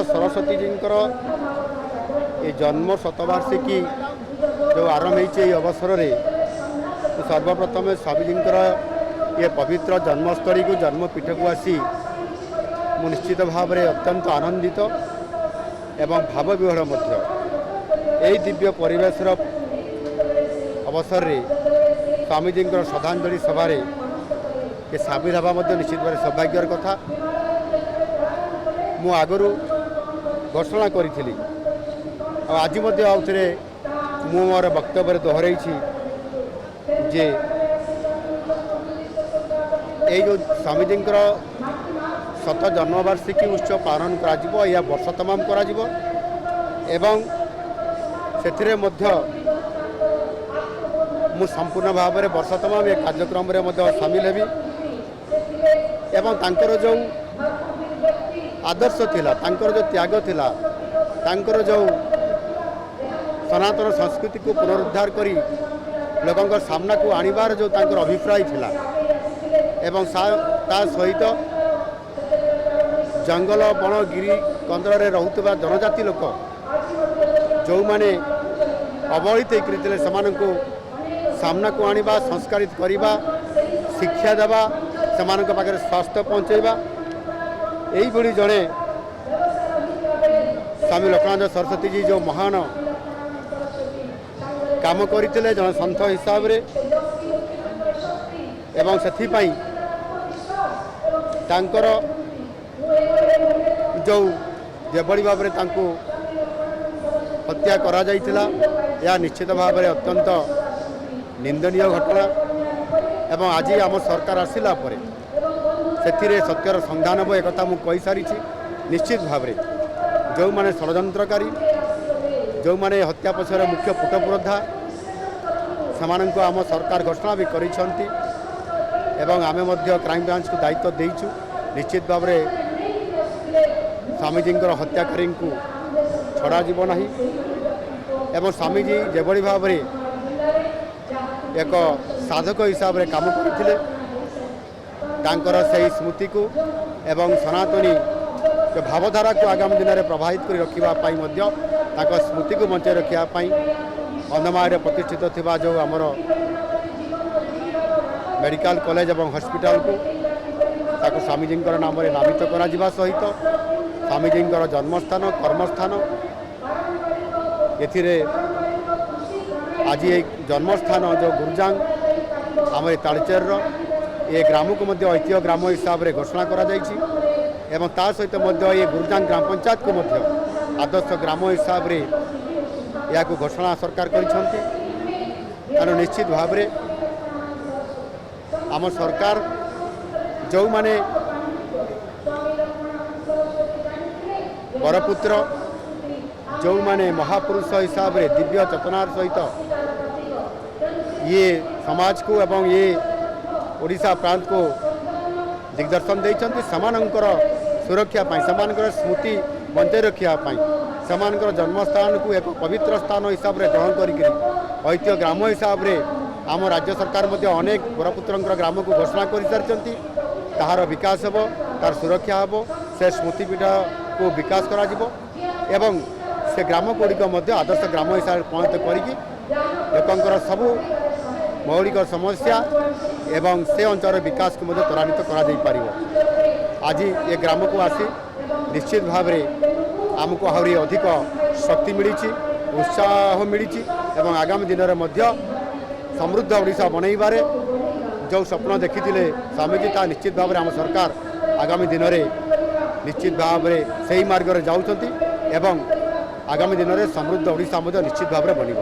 सरस्वती जींकर ये जन्म शतवार्षिकी जो आरंभ होती अवसर में सर्वप्रथम स्वामीजींकर ये पवित्र जन्मस्थली को जन्मपीठ को आसी मु निश्चित भाव में अत्यंत आनंदित एवं भाव विहर यही दिव्य परिवेश अवसर में स्वामीजींकर श्रद्धांजलि सभा ये सामिल हवा निश्चित भाव सौभाग्यर कथा मु आगु घोषणा करी आज आउ थे मु मोर वक्तव्य दोहरई जे ये जो स्वामीजींकर शत जन्मवार्षिकी उत्सव पालन करा या वर्ष तमाम करा एवं से मु संपूर्ण भाव में वर्ष तमाम ये कार्यक्रम सामिल हेबी एवं तांकर जो आदर्श थिला तांकर जो त्याग थिला तांकर जो सनातन संस्कृति को पुनरुद्धार करी लोकों सामना को आनिबार जो तांकर अभिप्राय थिला एवं ता सहित जंगल बण गिरी कंदर रोकवा जनजाति लोक जो माने अवहेलित होते से सामना को आनिबा संस्कारित करिबा शिक्षा देवा से पाखे स्वास्थ्य पहुँचेबा यही भली जड़े स्वामी लोकानंद सरस्वती जी जो महान काम करते जन सन्थ हिसाब रे एवं से तांकर जो जेभली भाव में तांको हत्या करा जाइथिला या निश्चित भाव में अत्यंत निंदनीय घटना एवं आज आम सरकार आसिला परे से सत्यर संधान हो एक मुझे सारी निश्चित भाव में जो माने षड्यंत्रकारी जो माने हत्या पछर मुख्य पुटपुरोधा से आम सरकार घोषणा भी करिसेंती एवं आमे मध्य क्राइम ब्रांच को दायित्व देइछु निश्चित भाव में स्वामीजींकर हत्याकारी को छड़ा जीव नहीं एवं स्वामीजी जेभली भाव में एक साधक हिसाब से काम करते तांकर से स्मृति को एवं सनातनी जो भावधारा को आगामी दिन में प्रभावित कर रखा स्मृति को बचाई रखापी अंधमारे प्रतिष्ठित थिबा जो आमर मेडिकल कॉलेज एवं हॉस्पिटल को ताको स्वामीजींकर नाम नामित करा सहित स्वामीजींकर जन्मस्थान कर्मस्थान एथिरे आज ये जन्मस्थान जो गुरुजांग आम तालचेर ये ग्राम को मध्य ऐतिह्य ग्राम हिसाब से घोषणा करा एवं ता सहित ये गुरुजांग ग्राम पंचायत को मध्य आदर्श ग्राम हिसाब से या घोषणा सरकार कर निश्चित भाव में आम सरकार जो माने बरपुत्र जो माने महापुरुष हिसाब से दिव्य चेतनार सहित ये समाज को एवं ये ओडिशा प्रांत को दिग्दर्शन देइछन्ति समानंकर सुरक्षा पाई समानकर स्मृति बंचाई रखापी समानकर जन्मस्थान को एक पवित्र स्थान हिसाब से ग्रहण कर ऐतिह्य ग्राम हिसाब से आम राज्य सरकार अनेक बरपुत्र ग्राम को घोषणा कर सारी ताहार विकास हो तार सुरक्षा हो से स्मृतिपीठ को विकास करा एवं से ग्राम गुड़िक आदर्श ग्राम हिसाब से परिणत कर सबू मौलिक समस्या एवं से अंचल विकास को त्वरान्वित कर आज ये ग्राम को आसी निश्चित भाव में आमको आहरी अधिक शक्ति मिली उत्साह मिली एवं आगामी दिन में समृद्ध ओडिशा बनइबारे जो स्वप्न देखी स्वामीजी ता निश्चित भाव में आम सरकार आगामी दिन में निश्चित भाव में सही मार्ग में जाऊँच एवं आगामी दिन में समृद्ध ओडिशा निश्चित भाव में बन।